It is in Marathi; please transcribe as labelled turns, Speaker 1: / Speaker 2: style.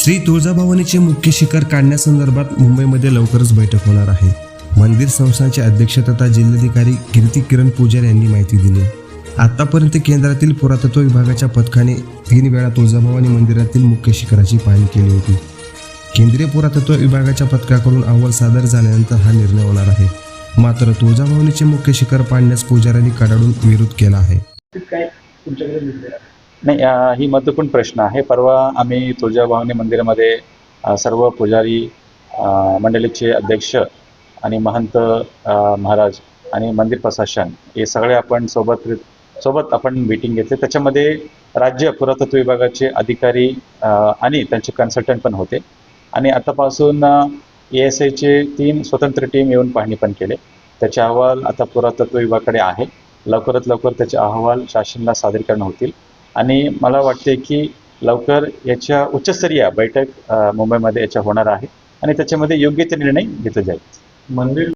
Speaker 1: श्री तुळजाभवानीचे मुख्य शिखर काढण्यासंदर्भात मुंबईमध्ये लवकरच बैठक होणार आहे. मंदिर संस्थानचे अध्यक्ष तथा जिल्हाधिकारी कीर्ती किरण पुजारी यांनी माहिती दिली. आतापर्यंत केंद्रातील पुरातत्व विभागाच्या पथकाने 3 वेळा तुळजाभवानी मंदिरातील मुख्य शिखराची पाहणी केली होती. केंद्रीय पुरातत्व विभागाच्या पथकाकडून अहवाल सादर झाल्यानंतर हा निर्णय होणार आहे. मात्र तुळजाभवानीचे मुख्य शिखर पाडण्यास पुजाऱ्यांनी कडाडून विरोध केला आहे.
Speaker 2: नाही, ही महत्त्वपूर्ण प्रश्न आहे. परवा आम्ही तुळजाभवानी मंदिरामध्ये सर्व पुजारी मंडळीचे अध्यक्ष आणि महंत महाराज आणि मंदिर प्रशासन हे सगळे आपण सोबत आपण मीटिंग घेतली. त्याच्यामध्ये राज्य पुरातत्व विभागाचे अधिकारी आणि त्यांचे कन्सल्टंट पण होते आणि आतापासून ASIचे 3 स्वतंत्र टीम येऊन पाहणी पण केले. त्याचे अहवाल आता पुरातत्व विभागाकडे आहे. लवकरात लवकर त्याचे अहवाल शासनाला सादरीकरण होतील आणि मला वाटते की लवकर याच्या उच्चस्तरीय बैठक मुंबईमध्ये याच्या होणार आहे आणि त्याच्यामध्ये योग्य ते निर्णय घेतले जाईल. मंदिर